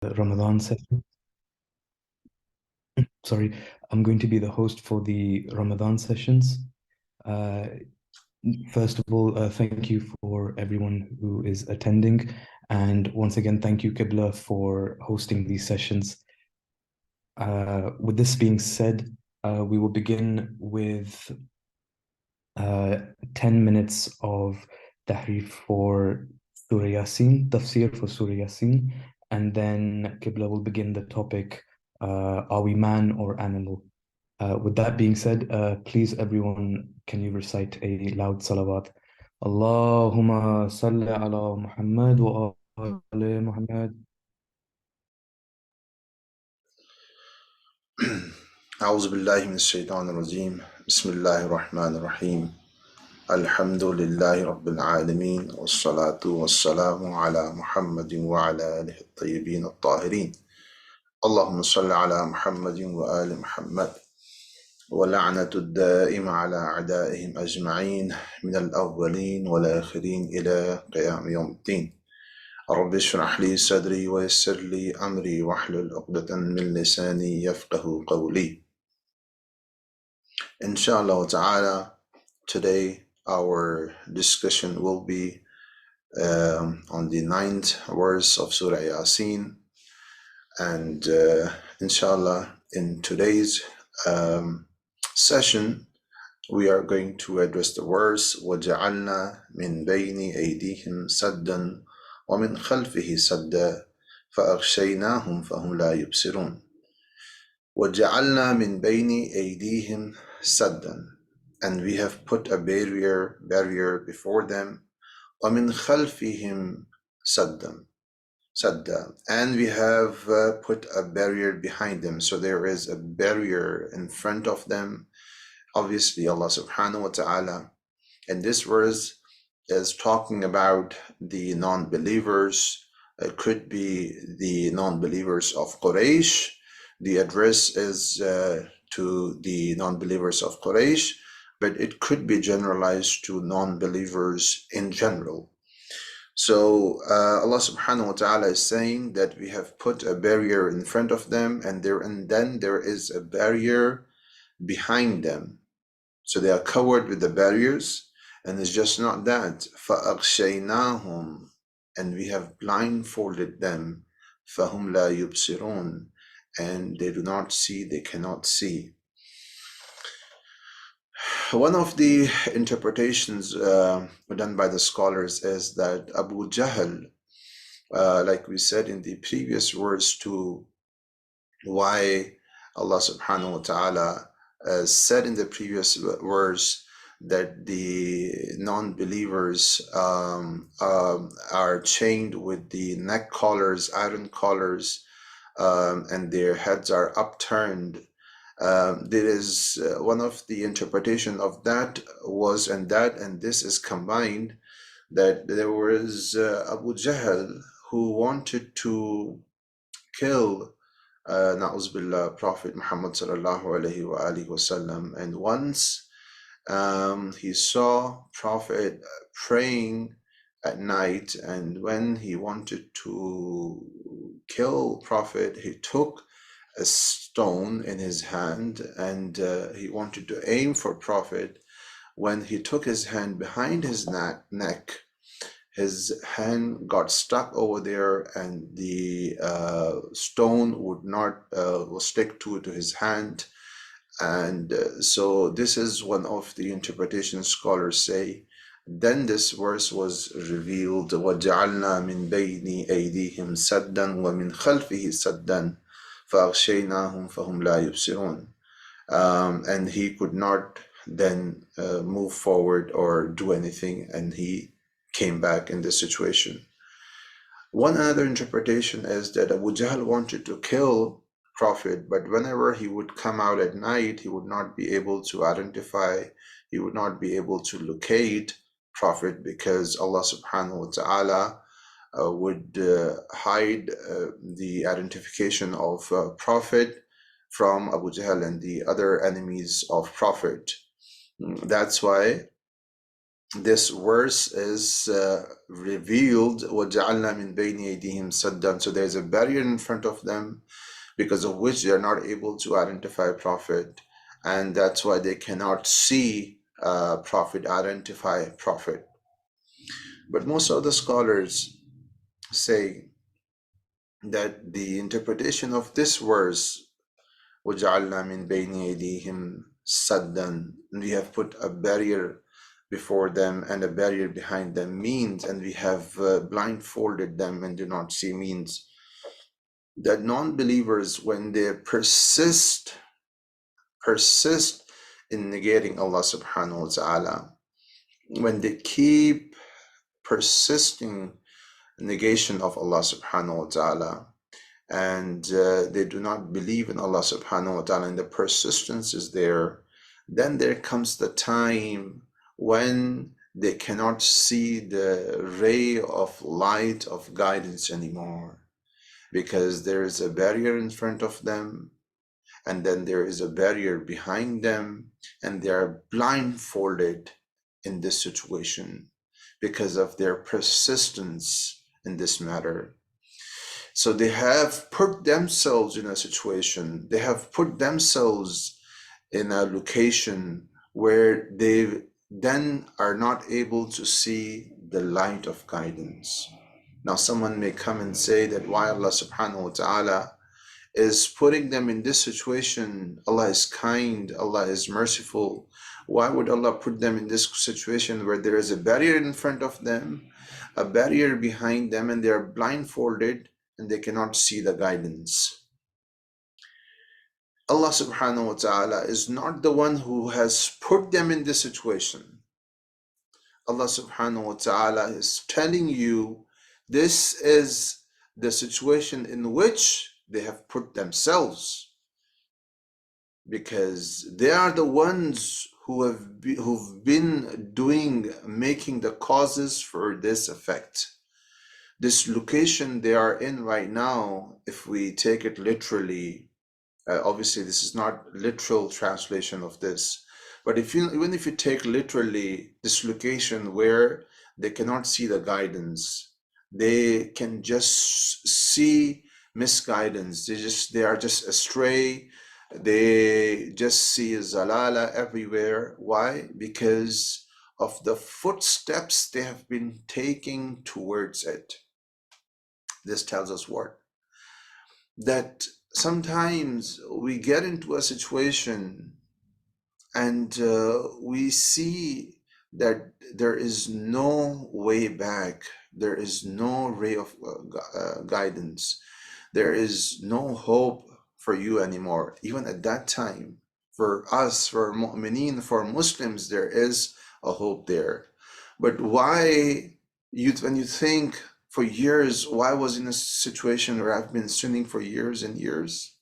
Ramadan session. Sorry, I'm going to be the host for the Ramadan sessions. Uh, First of all, thank you for everyone who is attending. And once again, thank you, Qibla, for hosting these sessions. With this being said, we will begin with uh, 10 minutes of tahrif for Surah Yaseen, tafsir for Surah Yaseen, and then Qibla will begin the topic, are we man or animal? With that being said, please everyone, can you recite a loud salawat? Allahumma salli ala Muhammad wa ali Muhammad. أعوذ بالله من الشيطان الرجيم بسم الله الرحمن الرحيم الحمد لله رب العالمين والصلاة والسلام على محمد وعلى آله الطيبين الطاهرين اللهم صل على محمد وآل محمد ولعنة الدائم على أعدائهم أجمعين من الأولين والآخرين إلى قيام يوم الدين رب اشرح لي صدري ويسر لي أمري واحلل عقدة من لساني يفقه قولي Inshallah ta'ala, today our discussion will be on the ninth verse of Surah Yaseen. And inshallah, in today's session, we are going to address the verse وَجَعَلْنَا مِنْ بَيْنِ أَيْدِيهِمْ سَدًّا وَمِنْ خَلْفِهِ سَدًّا فَأَغْشَيْنَاهُمْ فَهُمْ لَا يُبْصِرُونَ وَجَعَلْنَا مِنْ بَيْنِ أَيْدِيهِمْ سَدًّا, and we have put a barrier before them. وَمِنْ خَلْفِهِمْ سَدًّا, and we have put a barrier behind them. So there is a barrier in front of them. Obviously, Allah subhanahu wa ta'ala in this verse is talking about the non-believers. It could be the non-believers of Quraysh. The address is to the non-believers of Quraysh, but it could be generalized to non-believers in general. So Allah subhanahu wa ta'ala is saying that we have put a barrier in front of them, and then there is a barrier behind them. So they are covered with the barriers, and it's just not that. فَأَغْشَيْنَاهُمْ, and we have blindfolded them. فَهُمْ لَا يُبْصِرُونَ, and they do not see, they cannot see. One of the interpretations done by the scholars is that Abu Jahl, like we said in the previous verse too, why Allah subhanahu wa ta'ala said in the previous verse that the non-believers are chained with the neck collars, iron collars, and their heads are upturned. There is one of the interpretation of that was, and this is combined, that there was Abu Jahl who wanted to kill Na'uz Billah, Prophet Muhammad sallallahu alayhi wa alihi wasallam. And once he saw Prophet praying at night, and when he wanted to kill Prophet, he took a stone in his hand, and he wanted to aim for Prophet. When he took his hand behind his neck, his hand got stuck over there, and the stone would not stick to his hand. And so this is one of the interpretation scholars say. Then this verse was revealed, وَجَعَلْنَا مِنْ بَيْنِ أَيْدِيهِمْ سَدًّا وَمِنْ خَلْفِهِ سَدًّا فَأَغْشَيْنَاهُمْ فَهُمْ لَا يُبْصِرُونَ. And he could not then move forward or do anything, and he came back in this situation. One other interpretation is that Abu Jahl wanted to kill Prophet, but whenever he would come out at night, he would not be able to identify, he would not be able to locate Prophet, because Allah subhanahu wa ta'ala would hide the identification of Prophet from Abu Jahl and the other enemies of Prophet. That's why this verse is revealed, وَجَعَلْنَا مِن بَيْنِ أَيْدِيهِمْ سَدًّا. So there's a barrier in front of them because of which they are not able to identify prophet, and that's why they cannot see prophet, identify prophet. But most of the scholars say that the interpretation of this verse, وَجَعَلْنَا مِن بَيْنِ أَيْدِيهِمْ سَدًّا, we have put a barrier before them and a barrier behind them, means, and we have blindfolded them and do not see, means that non-believers, when they persist in negating Allah subhanahu wa ta'ala, when they keep persisting negation of Allah subhanahu wa ta'ala, and they do not believe in Allah subhanahu wa ta'ala, and the persistence is there, then there comes the time when they cannot see the ray of light of guidance anymore, because there is a barrier in front of them, and then there is a barrier behind them, and they are blindfolded in this situation because of their persistence in this matter. So they have put themselves in a situation, they have put themselves in a location where they then are not able to see the light of guidance. Now someone may come and say that why Allah subhanahu wa ta'ala is putting them in this situation. Allah is kind, Allah is merciful. Why would Allah put them in this situation where there is a barrier in front of them, a barrier behind them, and they are blindfolded and they cannot see the guidance? Allah subhanahu wa ta'ala is not the one who has put them in this situation. Allah subhanahu wa ta'ala is telling you this is the situation in which they have put themselves, because they are the ones who've been making the causes for this effect. This location they are in right now, if we take it literally, obviously this is not literal translation of this, but even if you take literally this location where they cannot see the guidance, they can just see misguidance, they are just astray, they just see zalala everywhere. Why? Because of the footsteps they have been taking towards it. This tells us what? That sometimes we get into a situation and we see that there is no way back, there is no ray of guidance, there is no hope for you anymore. Even at that time, for us, for mu'mineen, for Muslims, there is a hope there. But why, when you think for years, why was in a situation where I've been sinning for years and years?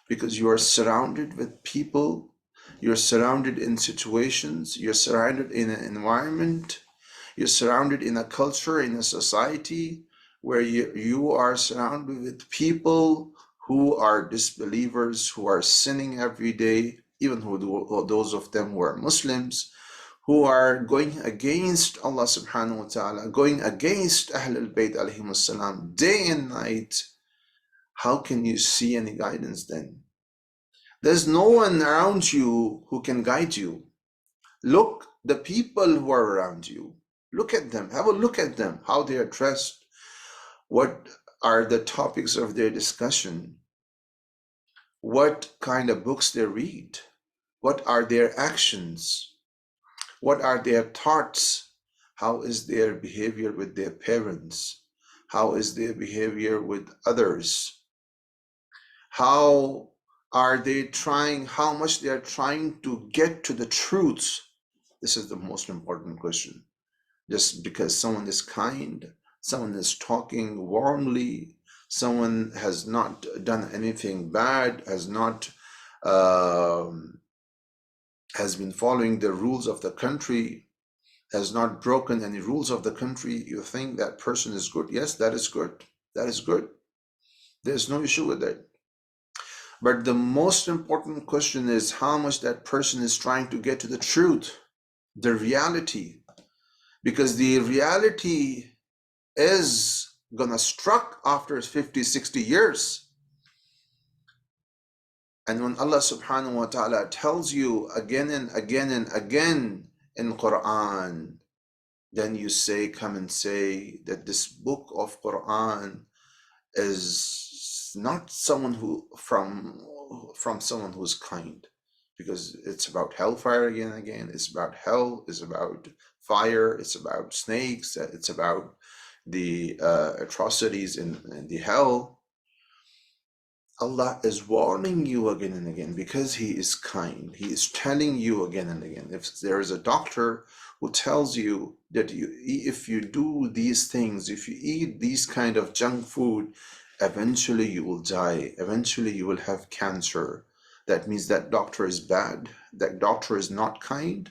Because you are surrounded with people, you're surrounded in situations, you're surrounded in an environment, you're surrounded in a culture, in a society where you are surrounded with people who are disbelievers, who are sinning every day, even those of them who are Muslims, who are going against Allah subhanahu wa ta'ala, going against Ahlul Bayt alayhimus salam day and night. How can you see any guidance then? There's no one around you who can guide you. Look, the people who are around you, look at them, have a look at them, how they are dressed, what are the topics of their discussion, what kind of books they read, what are their actions, what are their thoughts, how is their behavior with their parents, how is their behavior with others, how are they trying, how much they are trying to get to the truth. This is the most important question. Just because someone is kind, someone is talking warmly, someone has not done anything bad, has been following the rules of the country, has not broken any rules of the country, you think that person is good? Yes, that is good. That is good. There's no issue with that. But the most important question is how much that person is trying to get to the truth, the reality. because the reality is gonna struck after 50, 60 years. And when Allah subhanahu wa ta'ala tells you again and again and again in Quran, then you say, come and say that this book of Quran is not someone who from someone who's kind, because it's about hellfire again and again. It's about hell, it's about fire, it's about snakes, it's about the atrocities in the hell. Allah is warning you again and again because He is kind. He is telling you again and again. If there is a doctor who tells you that if you do these things, if you eat these kind of junk food, eventually you will die. Eventually you will have cancer. That means that doctor is bad. That doctor is not kind.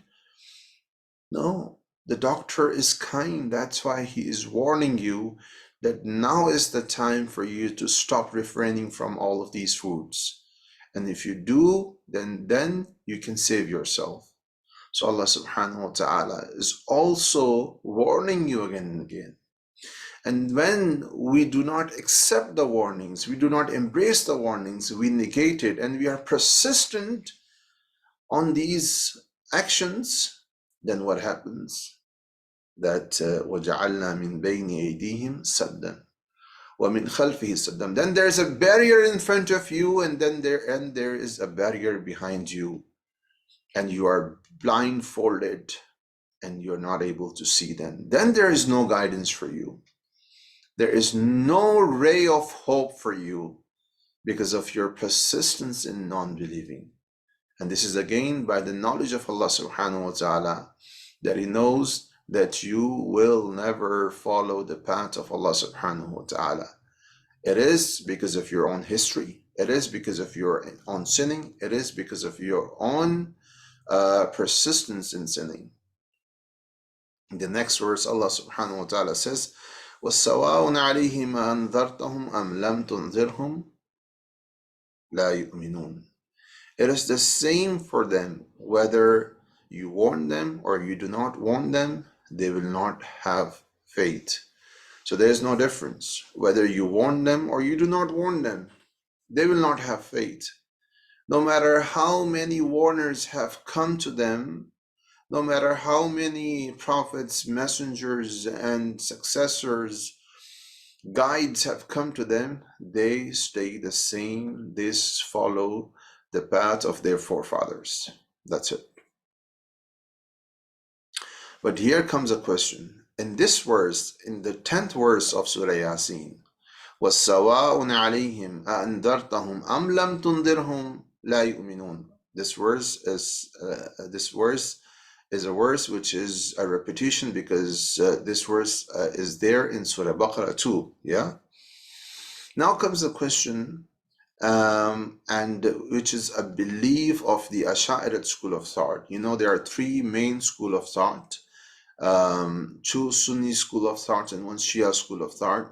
No, the doctor is kind. That's why he is warning you that now is the time for you to stop refraining from all of these foods. And if you do, then you can save yourself. So Allah subhanahu wa ta'ala is also warning you again and again. And when we do not accept the warnings, we do not embrace the warnings, we negate it, and we are persistent on these actions, then what happens? That وَجَعَلْنَا مِنْ بَيْنِ أَيْدِيهِمْ سَدًّا وَمِنْ خَلْفِهِ سَدًّا. Then there's a barrier in front of you, and then there is a barrier behind you, and you are blindfolded, and you're not able to see them. Then there is no guidance for you. There is no ray of hope for you because of your persistence in non-believing. And this is again by the knowledge of Allah subhanahu wa ta'ala, that He knows that you will never follow the path of Allah subhanahu wa ta'ala. It is because of your own history. It is because of your own sinning. It is because of your own persistence in sinning. In the next verse, Allah subhanahu wa ta'ala says, وَالسَّوَاءٌ عَلَيْهِمْ أَنذَرْتَهُمْ أَمْ لَمْ تُنذِرْهُمْ لَا يُؤْمِنُونَ. It is the same for them, whether you warn them or you do not warn them, they will not have faith. So there is no difference. Whether you warn them or you do not warn them, they will not have faith. No matter how many warners have come to them, no matter how many prophets, messengers, and successors, guides have come to them, they stay the same. They follow the path of their forefathers. That's it. But here comes a question. In this verse, in the 10th verse of Surah Yaseen, وَالسَّوَاءٌ عَلَيْهِمْ أَأَنذَرْتَهُمْ أَمْ لَمْ تُنذِرْهُمْ لَا يُؤْمِنُونَ. This verse is a verse which is a repetition, because this verse is there in Surah Baqarah too. Yeah. Now comes the question, and which is a belief of the Ash'arite school of thought. You know, there are three main school of thought. Two Sunni school of thought and one Shia school of thought,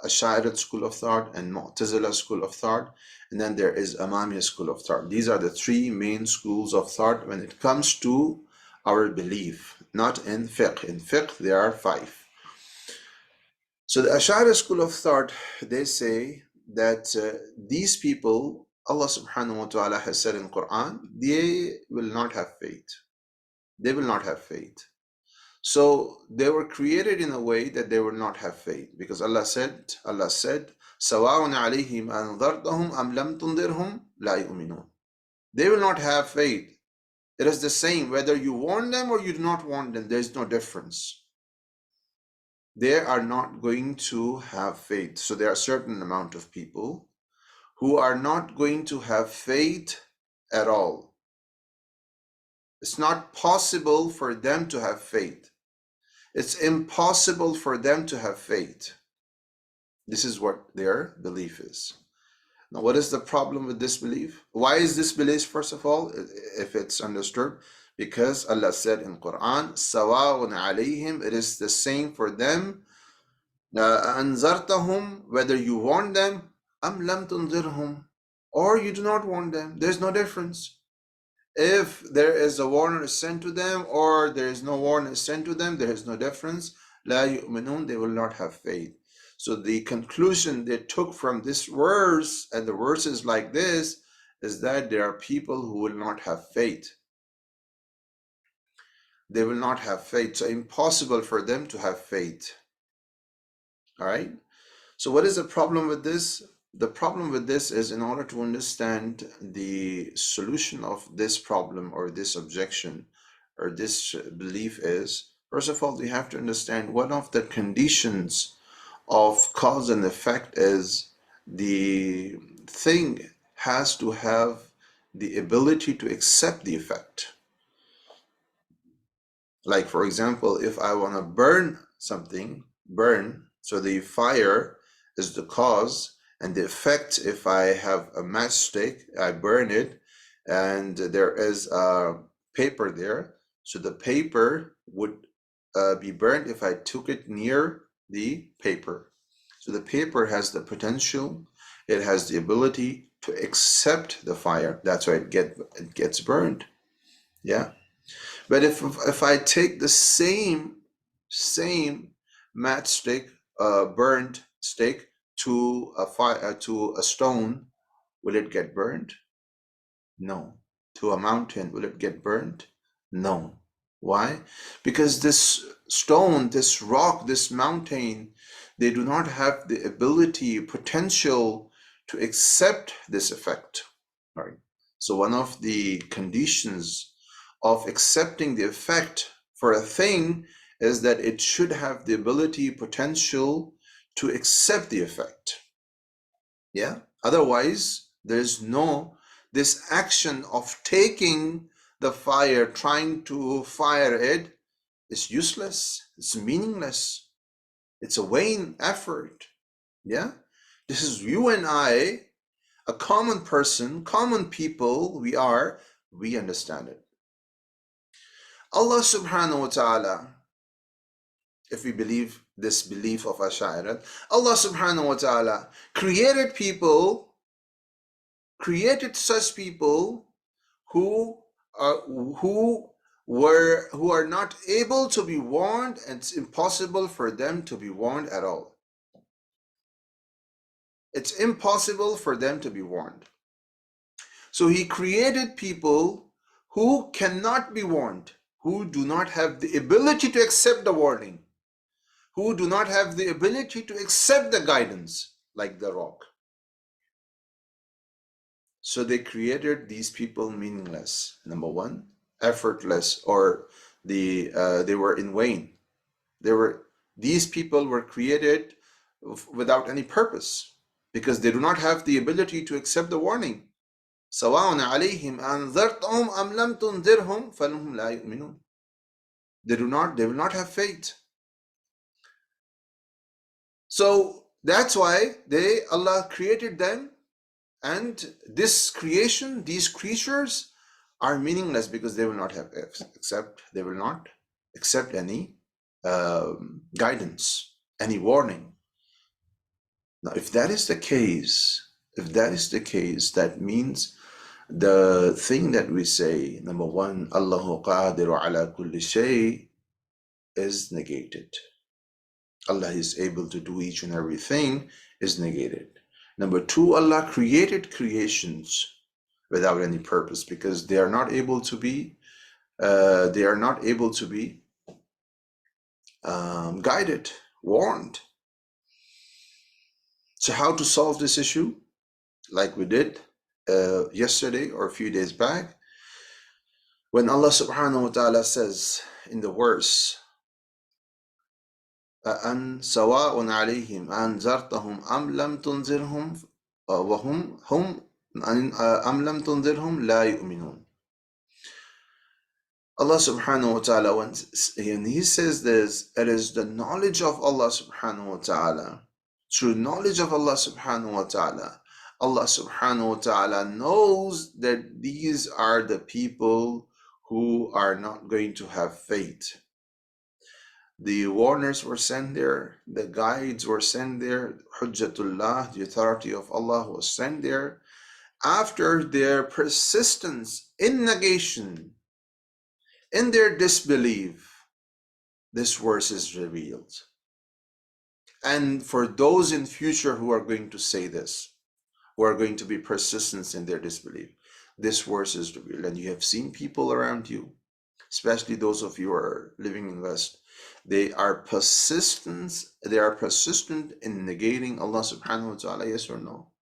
Ash'arite school of thought and Mu'tazila school of thought, and then there is Imamiyya school of thought. These are the three main schools of thought when it comes to our belief, not in fiqh. In fiqh, there are five. So the Ash'arite school of thought, they say that these people, Allah subhanahu wa ta'ala has said in Quran, they will not have faith. They will not have faith. So they were created in a way that they will not have faith, because Allah said, سَوَاءٌ عَلَيْهِمْ أَنذَرْتَهُمْ أَمْ لَمْ تُنذِرْهُمْ لَا يُؤْمِنُونَ. They will not have faith. It is the same whether you warn them or you do not warn them. There is no difference. They are not going to have faith. So there are a certain amount of people who are not going to have faith at all. It's not possible for them to have faith. It's impossible for them to have faith. This is what their belief is. Now, what is the problem with this belief? Why is this belief, first of all, if it's understood? Because Allah said in Quran, سَوَاءٌ عَلَيْهِمْ, it is the same for them. أَنذَرْتَهُمْ, whether you warn them, أَمْ لَمْ تُنذِرْهُمْ, or you do not warn them. There's no difference. If there is a warner sent to them or there is no warner sent to them, there is no difference. لا يؤمنون, they will not have faith. So the conclusion they took from this verse and the verses like this is that there are people who will not have faith. They will not have faith. So impossible for them to have faith. All right. So what is the problem with this? The problem with this is, in order to understand the solution of this problem or this objection or this belief is, first of all, we have to understand one of the conditions of cause and effect is the thing has to have the ability to accept the effect. Like, for example, if I want to burn something, so the fire is the cause, and the effect, if I have a matchstick, I burn it, and there is a paper there, so the paper would be burned if I took it near the paper. So the paper has the potential, it has the ability to accept the fire. That's why it gets burned. Yeah. But if I take the same matchstick, burnt stick to a fire, to a stone, will it get burned? No. To a mountain, will it get burned? No. Why? Because this stone, this rock, this mountain, they do not have the ability, potential to accept this effect. Right. So one of the conditions of accepting the effect for a thing is that it should have the ability, potential to accept the effect. Yeah. Otherwise, there's no, this action of taking the fire, trying to fire it, is useless. It's meaningless. It's a vain effort. Yeah. This is you and I, a common person, common people, we understand it. Allah subhanahu wa ta'ala, if we believe this belief of Ash'ari, Allah subhanahu wa ta'ala created such people who are not able to be warned, and it's impossible for them to be warned at all. It's impossible for them to be warned. So he created people who cannot be warned, who do not have the ability to accept the warning, who do not have the ability to accept the guidance, like the rock. So they created these people meaningless. Number one, effortless, or they were in vain. These people were created without any purpose, because they do not have the ability to accept the warning. سواء عليهم أنذرتهم أم لم تنذرهم فهم لا يؤمنون. They will not have faith. So that's why Allah created them, and this creation, these creatures are meaningless, because they will not accept any guidance, any warning. Now, if that is the case, that means the thing that we say, number one, Allahu qadiru ala kulli shay, is negated. Allah is able to do each and everything is negated. Number two, Allah created creations without any purpose, because they are not able to be guided, warned. So how to solve this issue? Like we did yesterday or a few days back, when Allah subhanahu wa ta'ala says in the verse, أَأَنْ سَوَاءٌ عَلَيْهِمْ أَنْذَرْتَهُمْ أَمْ لَمْ تُنْذِرْهُمْ أَمْ لَمْ تُنْذِرْهُمْ لَا يُؤْمِنُونَ. Allah subhanahu wa ta'ala, when he says this, it is the knowledge of Allah subhanahu wa ta'ala. Through knowledge of Allah subhanahu wa ta'ala, Allah subhanahu wa ta'ala knows that these are the people who are not going to have faith. The warners were sent there, the guides were sent there, Hujjatullah, the authority of Allah was sent there, after their persistence in negation, in their disbelief, this verse is revealed. And for those in future who are going to say this, who are going to be persistent in their disbelief, this verse is revealed. And you have seen people around you, especially those of you who are living in West, they are persistent in negating Allah subhanahu wa ta'ala, yes or no?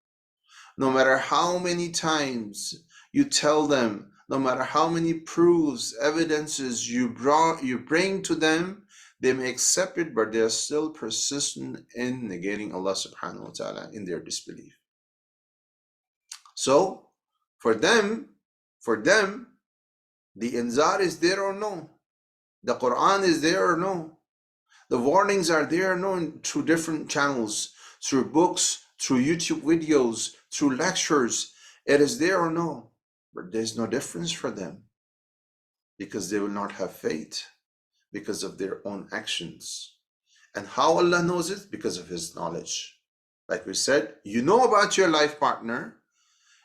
No matter how many times you tell them, no matter how many proofs, evidences you bring to them, they may accept it, but they are still persistent in negating Allah subhanahu wa ta'ala in their disbelief. So for them, the inzar is there or no? The Quran is there or no? The warnings are there or no through different channels, through books, through YouTube videos, through lectures. It is there or no? But there's no difference for them because they will not have faith because of their own actions. And how Allah knows it? Because of His knowledge. Like we said, you know about your life partner,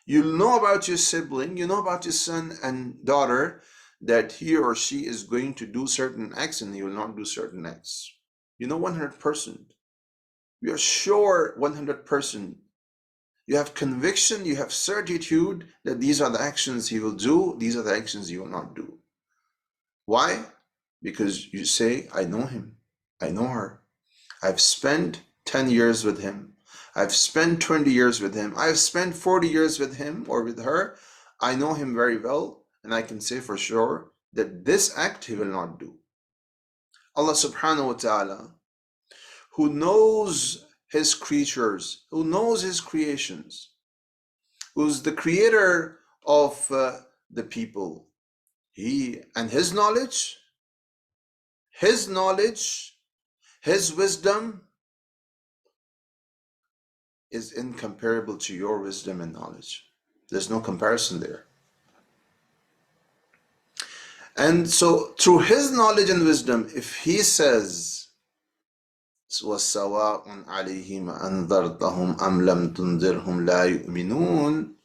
you know about your sibling, you know about your son and daughter, that he or she is going to do certain acts and he will not do certain acts. You know 100%. You're sure 100%. You have conviction, you have certitude that these are the actions he will do, these are the actions he will not do. Why? Because you say, I know him, I know her. I've spent 10 years with him. I've spent 20 years with him. I've spent 40 years with him or with her. I know him very well, and I can say for sure that this act he will not do. Allah subhanahu wa ta'ala, who knows his creatures, who knows his creations, who's the creator of the people, he and his knowledge, his wisdom is incomparable to your wisdom and knowledge. There's no comparison there. And so through his knowledge and wisdom, if he says, وَسَوَاءٌ عَلَيْهِمْ أَنذَرْتَهُمْ أَمْ لَمْ تُنذِرْهُمْ لَا يُؤْمِنُونَ,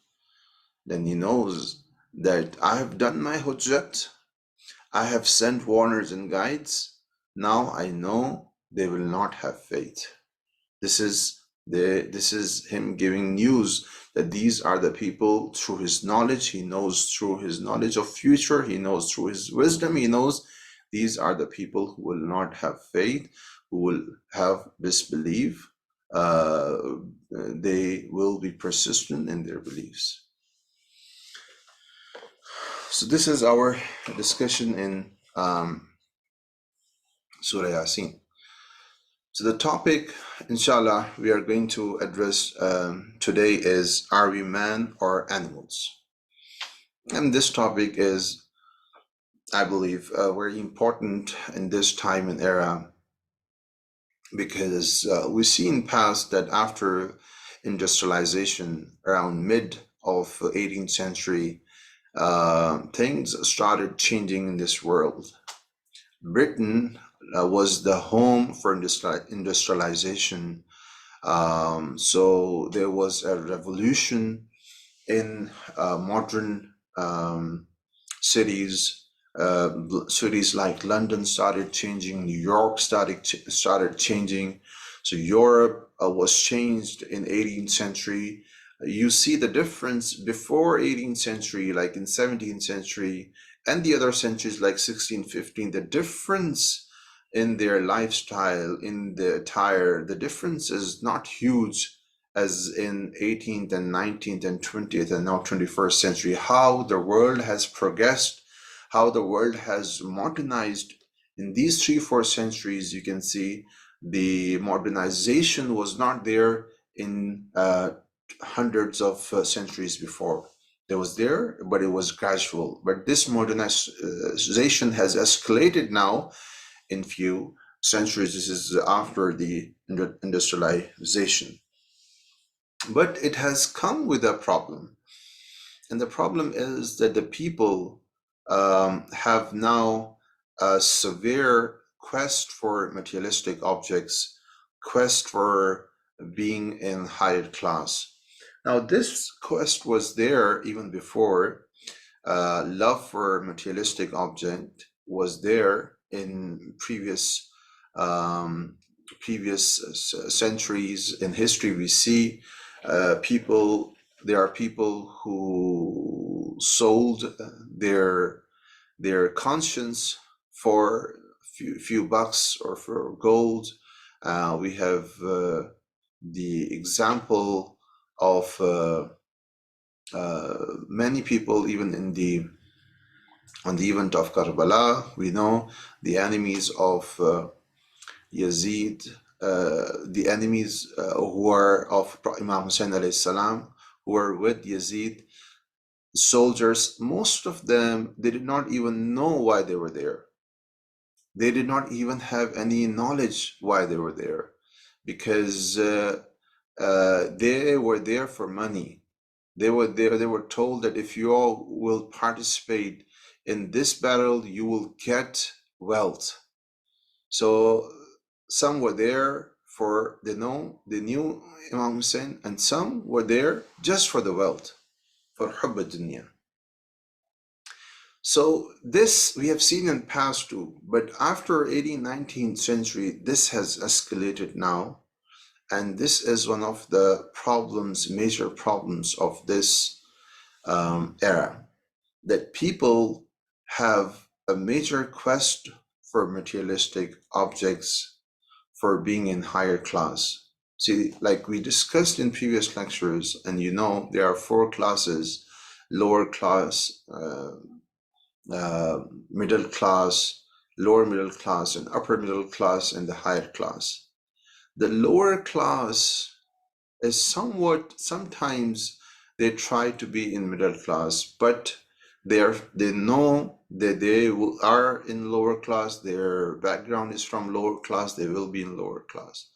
then he knows that I have done my hujjat, I have sent warners and guides, now I know they will not have faith. This is him giving news that these are the people through his knowledge. He knows through his knowledge of future. He knows through his wisdom. He knows these are the people who will not have faith, who will have disbelief. They will be persistent in their beliefs. So this is our discussion in Surah Yaseen. So the topic, inshallah, we are going to address today is, are we man or animals? And this topic is, I believe, very important in this time and era, because we see in past that after industrialization around mid of 18th century, things started changing in this world. Britain was the home for industrialization. So there was a revolution in modern cities. Cities like London started changing, New York started changing. So Europe was changed in 18th century. You see the difference before 18th century, like in 17th century, and the other centuries like 16, 15, the difference in their lifestyle, in the attire, the difference is not huge as in 18th and 19th and 20th and now 21st century. How the world has progressed, how the world has modernized in these 3-4 centuries. You can see the modernization was not there in hundreds of centuries before. It was there, but it was gradual. But this modernization has escalated now in few centuries. This is after the industrialization. But it has come with a problem. And the problem is that the people have now a severe quest for materialistic objects, quest for being in higher class. Now, this quest was there even before. Love for materialistic object was there in um, previous centuries in history. We see people. There are people who sold their conscience for few bucks or for gold. We have the example of many people, even on the event of Karbala. We know the enemies of Yazid, the enemies who are of Imam Hussein alayhi salam, who were with Yazid, soldiers. Most of them, they did not even know why they were there. They did not even have any knowledge why they were there, because they were there for money. They were there. They were told that if you all will participate in this battle, you will get wealth. So some were there for they knew Imam Hussein, and some were there just for the wealth, for hubb dunya. So this we have seen in past too, but after 18th, 19th century, this has escalated now. And this is one of the problems, major problems of this era, that people have a major quest for materialistic objects, for being in higher class. See, like we discussed in previous lectures, and there are 4 classes: lower class, middle class, lower middle class, and upper middle class, and the higher class. The lower class is sometimes they try to be in middle class, but they know that they are in lower class, their background is from lower class, they will be in lower class.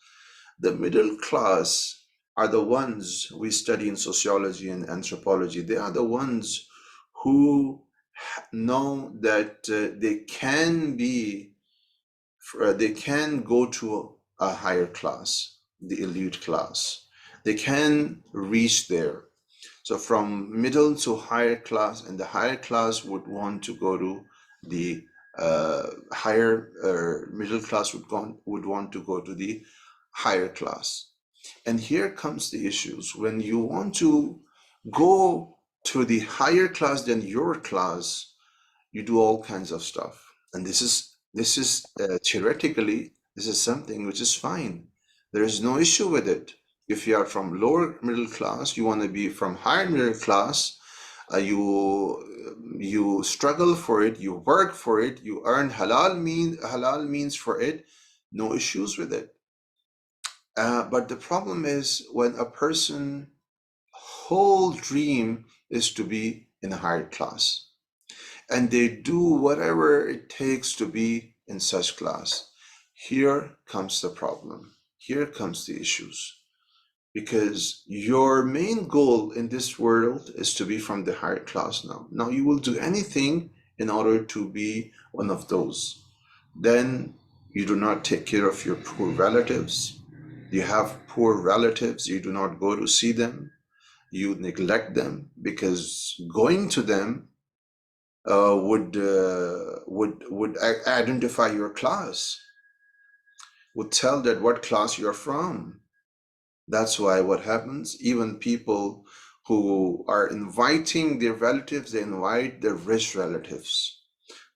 The middle class are the ones we study in sociology and anthropology. They are the ones who know that they can go to a higher class, the elite class. They can reach there. So from middle to higher class, and the higher class would want to go to the higher, middle class would want to go to the higher class. And here comes the issues. When you want to go to the higher class than your class, you do all kinds of stuff. And this is theoretically, this is something which is fine. There is no issue with it. If you are from lower middle class, you want to be from higher middle class, you struggle for it, you work for it, you earn halal means for it, no issues with it. But the problem is when a person whole dream is to be in a higher class, and they do whatever it takes to be in such class. Here comes the problem. Here comes the issues. Because your main goal in this world is to be from the higher class now. Now you will do anything in order to be one of those. Then you do not take care of your poor relatives. You have poor relatives, you do not go to see them. You neglect them, because going to them would identify your class, would tell that what class you're from. That's why what happens, even people who are inviting their relatives, they invite their rich relatives,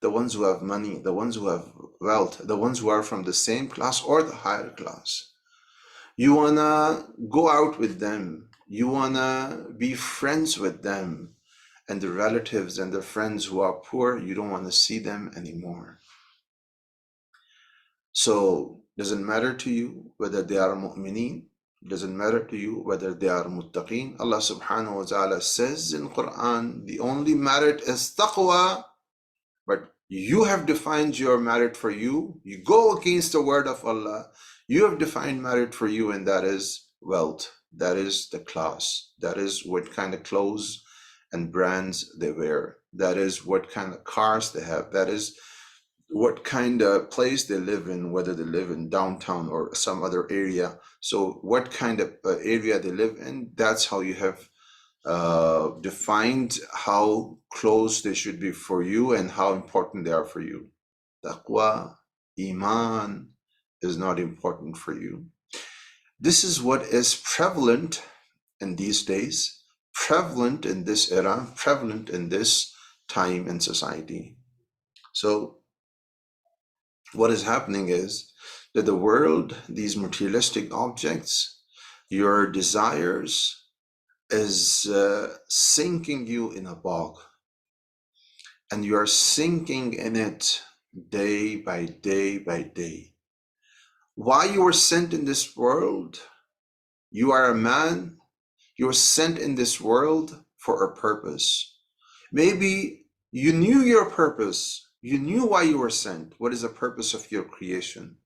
the ones who have money, the ones who have wealth, the ones who are from the same class or the higher class. You wanna go out with them, you wanna be friends with them. And the relatives and the friends who are poor, you don't want to see them anymore. So doesn't matter to you whether they are mu'mineen, doesn't matter to you whether they are muttaqeen. Allah subhanahu wa ta'ala says in Quran, the only merit is taqwa, but you have defined your merit for you. You go against the word of Allah. You have defined merit for you, and that is wealth. That is the class. That is what kind of clothes and brands they wear. That is what kind of cars they have. That is what kind of place they live in, whether they live in downtown or some other area. So what kind of area they live in, that's how you have defined how close they should be for you and how important they are for you. Taqwa, Iman is not important for you. This is what is prevalent in these days, prevalent in this era, prevalent in this time in society. So what is happening is that the world, these materialistic objects, your desires, is sinking you in a bog, and you are sinking in it day by day by day. Why you were sent in this world? You are a man, you were sent in this world for a purpose. Maybe you knew your purpose, you knew why you were sent. What is the purpose of your creation?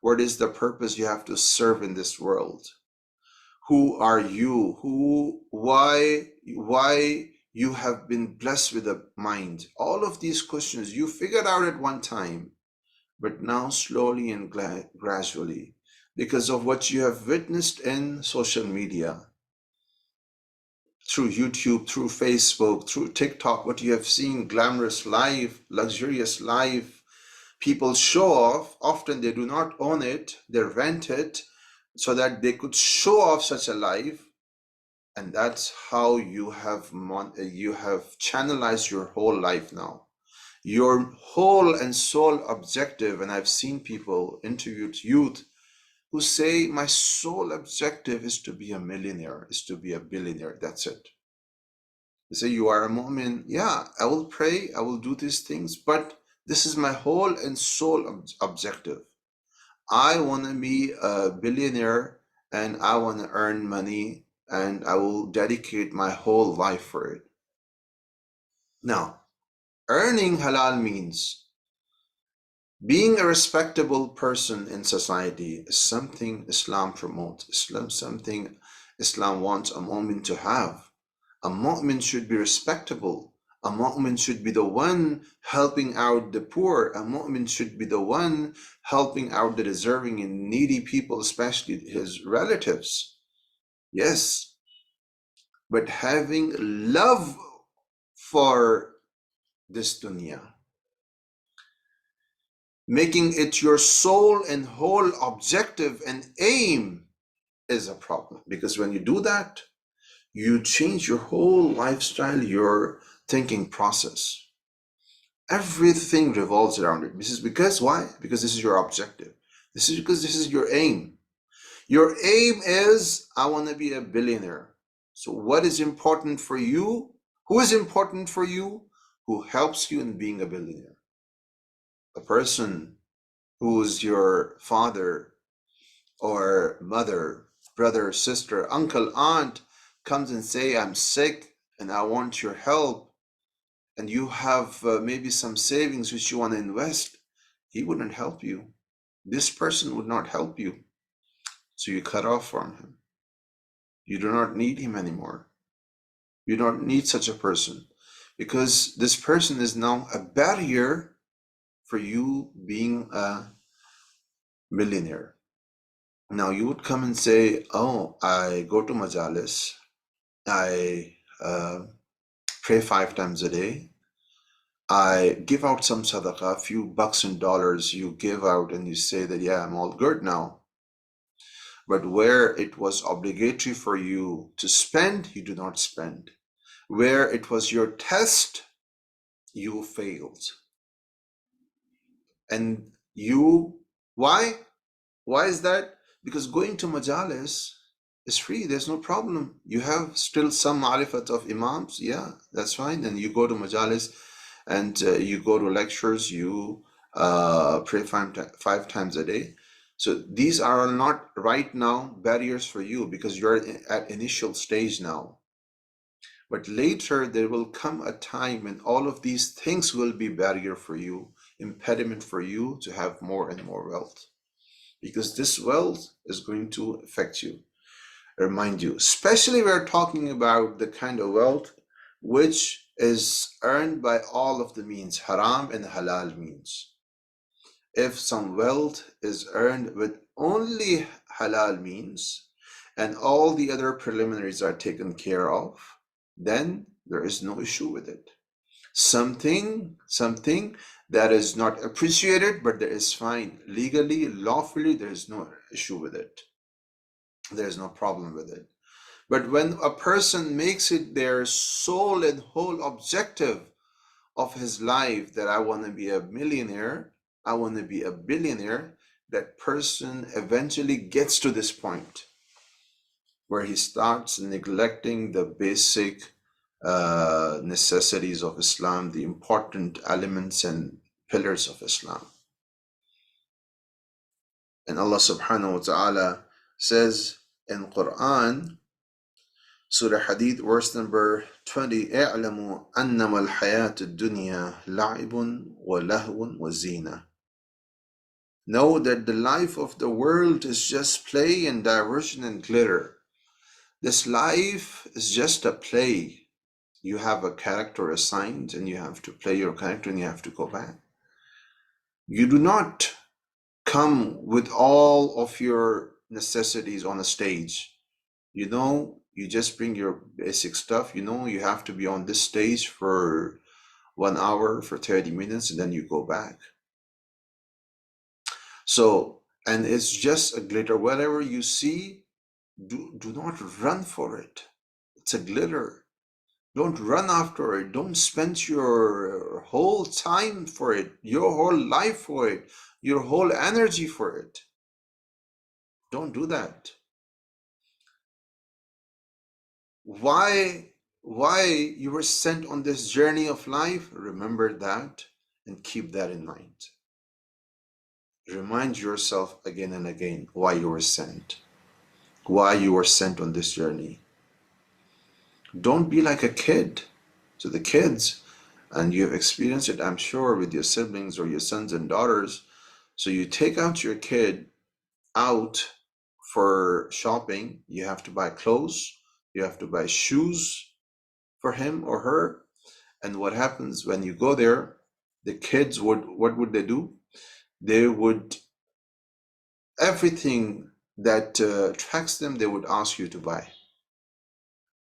What is the purpose you have to serve in this world? Who are you? Why you have been blessed with a mind? All of these questions you figured out at one time, but now slowly and gradually, because of what you have witnessed in social media, through YouTube, through Facebook, through TikTok, what you have seen, glamorous life, luxurious life, people show off. Often they do not own it, they rent it so that they could show off such a life. And that's how you have channelized your whole life now. Your whole and sole objective, and I've seen people interviewed youth who say, my sole objective is to be a millionaire, is to be a billionaire. That's it. They say, you are a mu'min. Yeah, I will pray, I will do these things, but this is my whole and sole objective. I want to be a billionaire and I want to earn money and I will dedicate my whole life for it. Now, earning halal means being a respectable person in society is something Islam promotes. Something Islam wants a mu'min to have. A mu'min should be respectable. A mu'min should be the one helping out the poor. A mu'min should be the one helping out the deserving and needy people, especially his relatives. Yes, but having love for this dunya, making it your sole and whole objective and aim is a problem. Because when you do that, you change your whole lifestyle, your thinking process. Everything revolves around it. This is because why? Because this is your objective. This is because this is your aim. Your aim is, I want to be a billionaire. So what is important for you? Who is important for you? Who helps you in being a billionaire? A person who is your father or mother, brother, sister, uncle, aunt, comes and say, I'm sick and I want your help, and you have maybe some savings which you want to invest, he wouldn't help you. This person would not help you. So you cut off from him. You do not need him anymore. You don't need such a person, because this person is now a barrier for you being a millionaire. Now you would come and say, oh, I go to majalis, I pray 5 times a day, I give out some sadaqah, a few bucks and dollars you give out and you say that, yeah, I'm all good now. But where it was obligatory for you to spend, you do not spend. Where it was your test, you failed. And you, why? Why is that? Because going to majalis is free. There's no problem. You have still some ma'rifat of imams. Yeah, that's fine. And you go to majalis and you go to lectures, you pray 5 times a day. So these are not right now barriers for you because you're at initial stage now. But later there will come a time when all of these things will be barrier for you, impediment for you to have more and more wealth. Because this wealth is going to affect you, remind you. Especially we're talking about the kind of wealth which is earned by all of the means, haram and halal means. if some wealth is earned with only halal means and all the other preliminaries are taken care of, then there is no issue with it. Something that is not appreciated, but that is fine. Legally, lawfully, there is no issue with it. There is no problem with it. But when a person makes it their sole and whole objective of his life that I want to be a millionaire, I want to be a billionaire, that person eventually gets to this point where he starts neglecting the basic necessities of Islam, the important elements and pillars of Islam. And Allah subhanahu wa ta'ala says in Quran, Surah Hadid, verse number 20, اعلموا أنما الحياة الدنيا لعب ولهو وزينة. Know that the life of the world is just play and diversion and glitter. This life is just a play. You have a character assigned and you have to play your character and you have to go back. You do not come with all of your necessities on a stage. You know, you just bring your basic stuff. You know, you have to be on this stage for 1 hour, for 30 minutes, and then you go back. So, and it's just a glitter. Whatever you see, do not run for it. It's a glitter. Don't run after it. Don't spend your whole time for it, your whole life for it, your whole energy for it. Don't do that. Why you were sent on this journey of life? Remember that and keep that in mind. Remind yourself again and again why you were sent, why you were sent on this journey. Don't be like a kid. To the kids, and you have experienced it, I'm sure, with your siblings or your sons and daughters. So you take out your kid out for shopping. You have to buy clothes, you have to buy shoes for him or her. And what happens when you go there? The kids what would they do? They would, everything that attracts them, they would ask you to buy.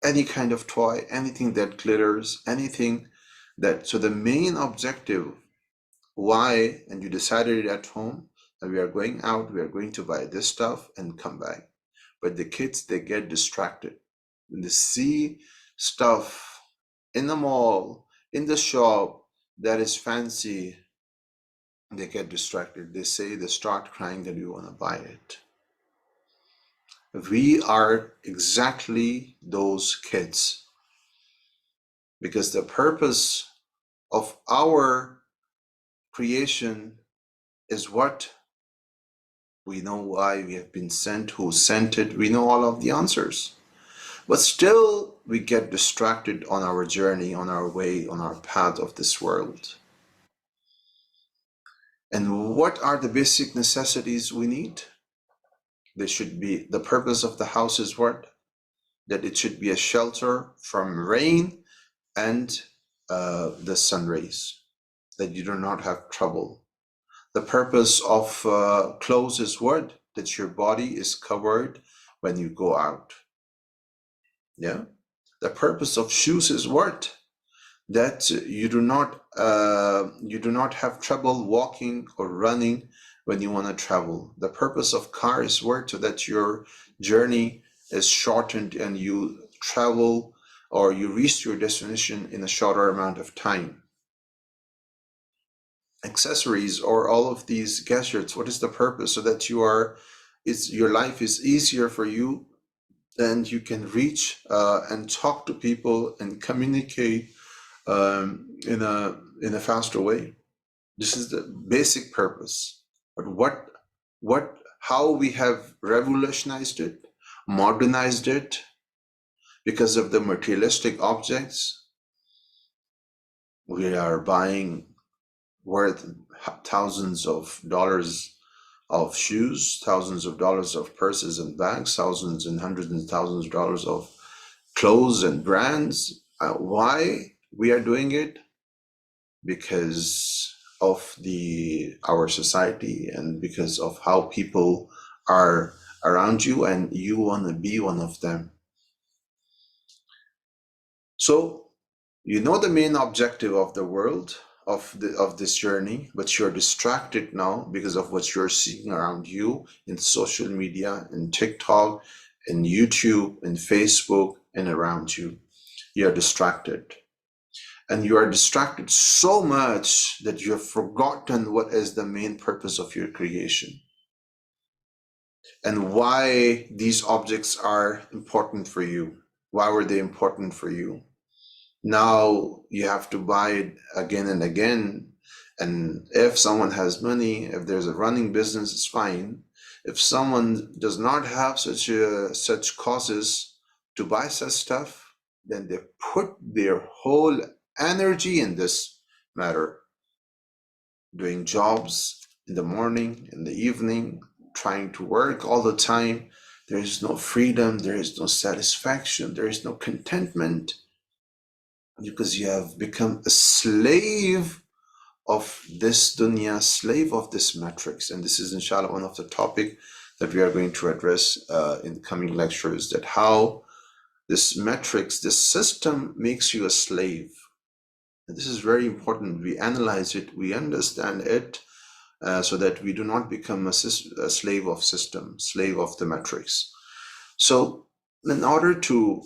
Any kind of toy, anything that glitters, anything that, so the main objective, why, and you decided it at home, that we are going out, we are going to buy this stuff and come back. But the kids, they get distracted. When they see stuff in the mall, in the shop that is fancy, they get distracted. They start crying that we want to buy it. We are exactly those kids, because the purpose of our creation is what? We know why we have been sent, who sent it, we know all of the answers. But still, we get distracted on our journey, on our way, on our path of this world. And what are the basic necessities we need? They should be, the purpose of the house is what? That it should be a shelter from rain and the sun rays, that you do not have trouble. The purpose of clothes is what? That your body is covered when you go out. Yeah. The purpose of shoes is what? That you do not have trouble walking or running when you want to travel. The purpose of car is what? So that your journey is shortened and you travel or you reach your destination in a shorter amount of time. Accessories or all of these gadgets, what is the purpose? So that your life is easier for you and you can reach and talk to people and communicate in a faster way. This is the basic purpose. But how we have revolutionized it, modernized it, because of the materialistic objects, we are buying worth thousands of dollars of shoes, thousands of dollars of purses and bags, thousands and hundreds and thousands of dollars of clothes and brands. Why we are doing it? Because of our society and because of how people are around you, and you want to be one of them. So you know the main objective of the world of this journey, but you're distracted now because of what you're seeing around you in social media, in TikTok, in YouTube, in Facebook, and around you. You're distracted. And you are distracted so much that you have forgotten what is the main purpose of your creation and why these objects are important for you. Why were they important for you? Now you have to buy it again and again. And if someone has money, if there's a running business, it's fine. If someone does not have such causes to buy such stuff, then they put their whole energy in this matter, doing jobs in the morning, in the evening, trying to work all the time. There is no freedom, there is no satisfaction, there is no contentment, because you have become a slave of this dunya, slave of this matrix. And this is inshallah one of the topic that we are going to address in coming lectures, that how this matrix, this system makes you a slave. And this is very important. We analyze it, we understand it, so that we do not become a slave of system, slave of the matrix. So in order to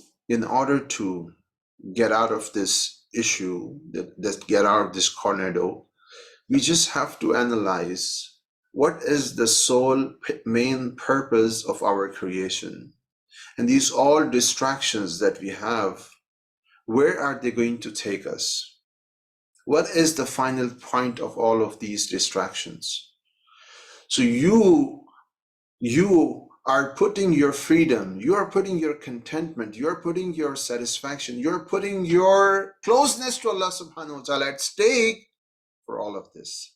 get out of this issue, that get out of this tornado, we just have to analyze what is the sole main purpose of our creation. And these all distractions that we have, where are they going to take us? What is the final point of all of these distractions? So you are putting your freedom, you are putting your contentment, you are putting your satisfaction, you are putting your closeness to Allah subhanahu wa ta'ala at stake for all of this.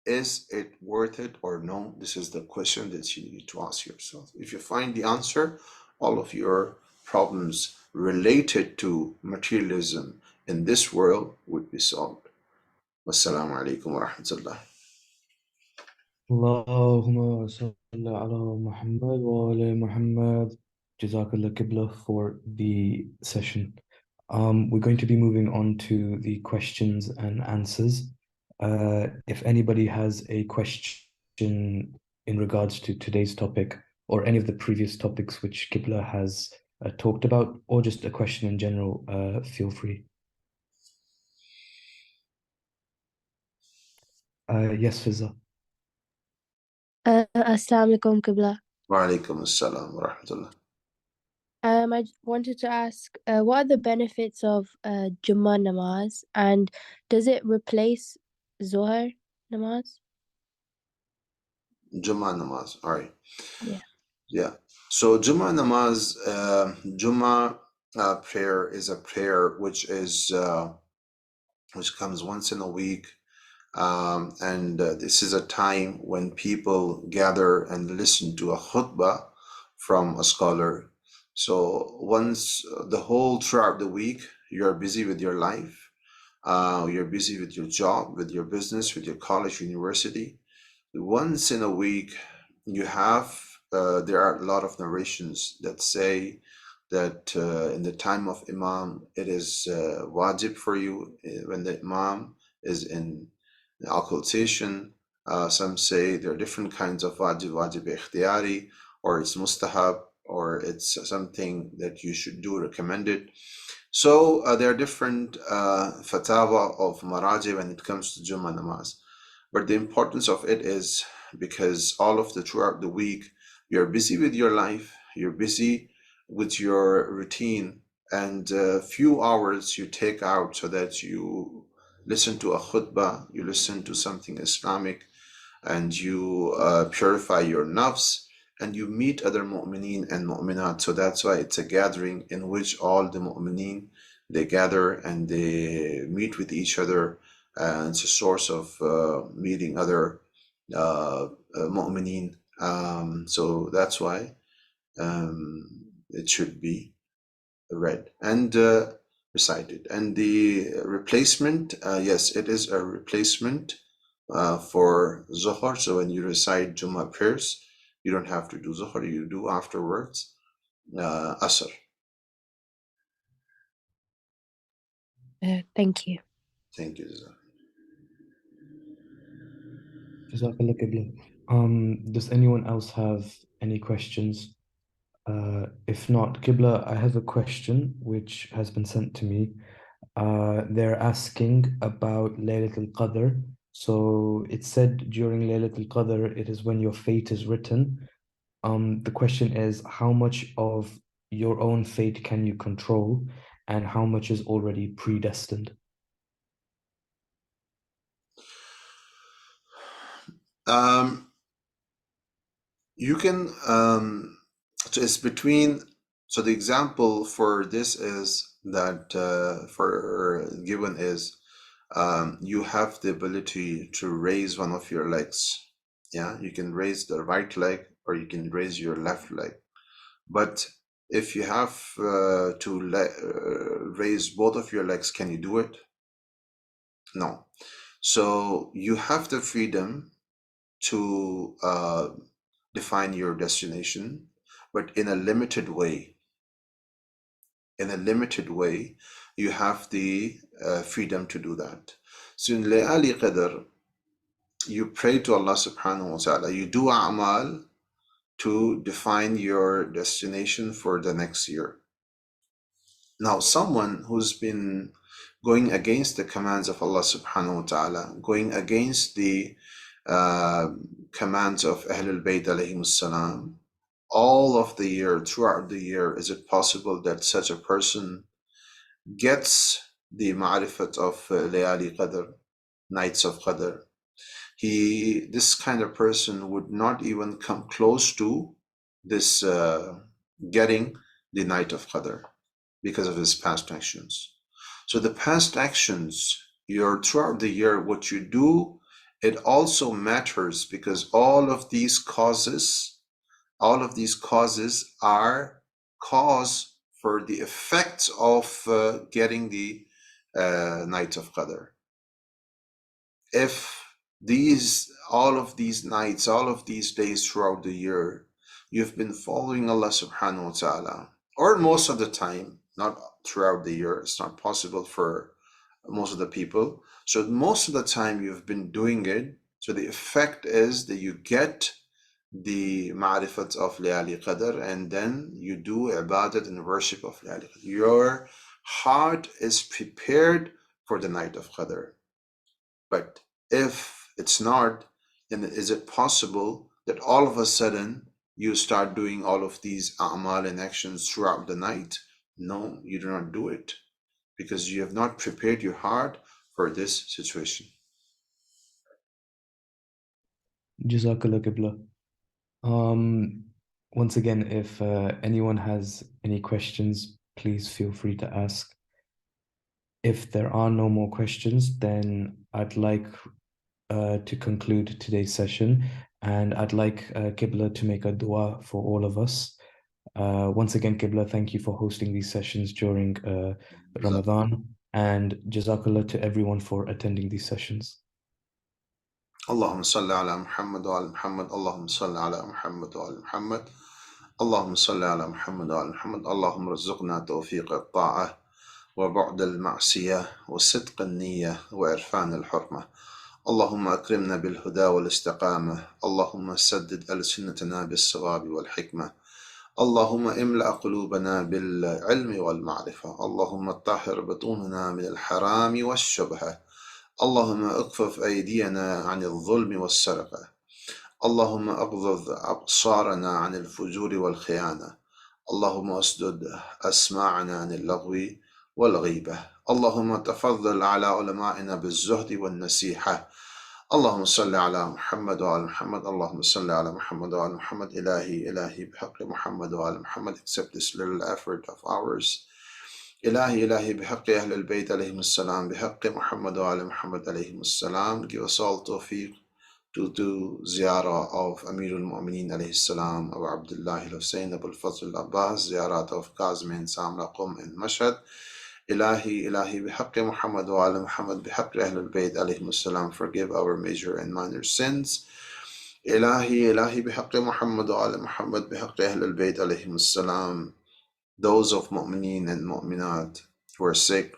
Is it worth it or no? This is the question that you need to ask yourself. If you find the answer, all of your problems related to materialism in this world would be solved. Wassalamu alaikum wa rahmatullah. Allahumma salli ala Muhammad wa ala Muhammad. Jazakallah Qibla for the session. We're going to be moving on to the questions and answers. If anybody has a question in regards to today's topic or any of the previous topics which Qibla has talked about, or just a question in general, feel free. Yes, Fizza. Assalamu alaikum, Qibla. Wa alaikum assalam wa rahmatullah. I wanted to ask, what are the benefits of Jummah namaz, and does it replace Zohar namaz? Jummah namaz, all right. Yeah. Yeah. So Jummah namaz, Jummah prayer is a prayer which comes once in a week. And this is a time when people gather and listen to a khutbah from a scholar. So once the whole throughout the week, you're busy with your life, you're busy with your job, with your business, with your college, university. Once in a week, you have, there are a lot of narrations that say that in the time of Imam, it is wajib for you when the Imam is in occultation. Some say there are different kinds of wajib, wajib ikhtiyari, or it's mustahab, or it's something that you should do, recommended. So there are different fatawa of maraji when it comes to Jummah namaz. But the importance of it is because all of throughout the week, you're busy with your life, you're busy with your routine, and a few hours you take out so that you listen to a khutbah, you listen to something Islamic, and you purify your nafs, and you meet other mu'mineen and mu'minat. So that's why it's a gathering in which all the mu'mineen, they gather and they meet with each other. And it's a source of meeting other mu'mineen. So that's why it should be read. And recited. And the replacement, yes, it is a replacement for Zuhr. So when you recite Jummah prayers, you don't have to do Zuhr, you do afterwards Asr. Thank you. Thank you. Jazakallah Qibla. Does anyone else have any questions? If not, Qibla, I have a question which has been sent to me. They're asking about Laylatul Qadr. So it said during Laylatul Qadr, it is when your fate is written. The question is, how much of your own fate can you control, and how much is already predestined? You can, so it's between, so the example for this is that for given is you have the ability to raise one of your legs. Yeah, you can raise the right leg or you can raise your left leg. But if you have to raise both of your legs, can you do it? No. So you have the freedom to define your destination, but in a limited way. In a limited way, you have the freedom to do that. So in Layali Qadr, you pray to Allah subhanahu wa ta'ala, you do a'mal to define your destination for the next year. Now, someone who's been going against the commands of Allah subhanahu wa ta'ala, going against the commands of Ahlul Bayt alayhim salam, all of the year, throughout the year, is it possible that such a person gets the ma'rifat of Layali Qadr, nights of Qadr? This kind of person would not even come close to this getting the night of Qadr because of his past actions. So the past actions, throughout the year, what you do, it also matters because all of these causes are cause for the effects of getting the night of Qadr. If all of these nights, all of these days throughout the year, you've been following Allah subhanahu wa ta'ala, or most of the time, not throughout the year, it's not possible for most of the people. So most of the time you've been doing it. So the effect is that you get the ma'rifat of Layali Qadr, and then you do ibadat and worship of Layali Qadr. Your heart is prepared for the night of Qadr. But if it's not, then is it possible that all of a sudden you start doing all of these a'mal and actions throughout the night? No, you do not do it because you have not prepared your heart for this situation. Jazakallah Qibla. Once again, if anyone has any questions, please feel free to ask. If there are no more questions, then I'd like to conclude today's session, and I'd like Qibla to make a dua for all of us. Once again, Qibla, thank you for hosting these sessions during Ramadan, and Jazakallah to everyone for attending these sessions. اللهم صل على محمد وعلى محمد اللهم صل على محمد وعلى محمد اللهم صل على محمد وعلى محمد اللهم رزقنا توفيق الطاعة وبعد المعصية وصدق النية وعرفان الحرمة اللهم أكرمنا بالهدى والاستقامة اللهم سدد ألسنتنا بالصواب والحكمة اللهم املأ قلوبنا بالعلم والمعرفة اللهم طهر بطوننا من الحرام والشبهة اللهم اكفف أيدينا عن الظلم والسرقة اللهم أغضض أبصارنا عن الفجور والخيانة اللهم أسدد أسماعنا عن اللغو والغيبة اللهم تفضل على علمائنا بالزهد والنصيحة اللهم صل على محمد وعلى محمد اللهم صل على محمد وعلى محمد إلهي بحق محمد وعلى محمد. Accept this little effort of ours. إلهي بحق أهل البيت عليهم السلام بحق محمد وعلى محمد عليهم السلام. Give us all tawfiq to do ziyarah of Amir al-Mu'mineen alayhi salam, Abu Abdullah al-Hussein, Abu al-Fazl al-Abbas, ziyarat of Kazim and Samra Qum and Mashhad, Ilahi bihaqi Muhammad wa ala Muhammad bihaqi Ahlul Bayt alayhim salam, forgive our major and minor sins. Ilahi bihaqi Muhammad wa ala Muhammad bihaqi Ahlul Bayt alayhim salam, those of mu'mineen and mu'minat who are sick,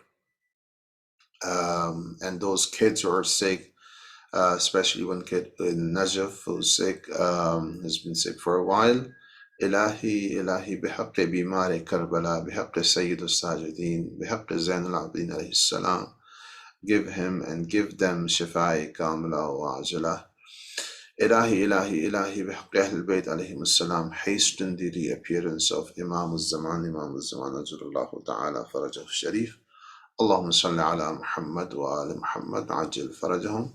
and those kids who are sick, especially one kid in Najaf who's sick, has been sick for a while. Ilahi bihaqqi bimari Karbala, bihaqqi Sayyid al-Sajideen, bihaqqi Zain al-Abidin alayhi salam, give him and give them shifai kamila wa ajala. Ilahi bihaqqi Ahlul Bayt alayhim salam, hasten the reappearance of Imam al-Zaman Ajrullahu ta'ala farajahu sharif. Allahumma salli ala Muhammad wa ala Muhammad ajil farajahum.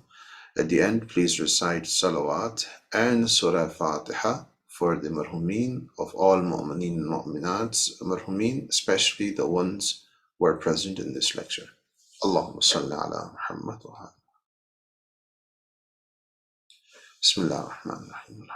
At the end, please recite salawat and Surah Fatiha for the marhumin of all mu'mineen and mu'minats, marhumin, especially the ones who are present in this lecture. Allahumma salli ala Muhammad wa ala. Bismillah ar-Rahman ar-Rahim.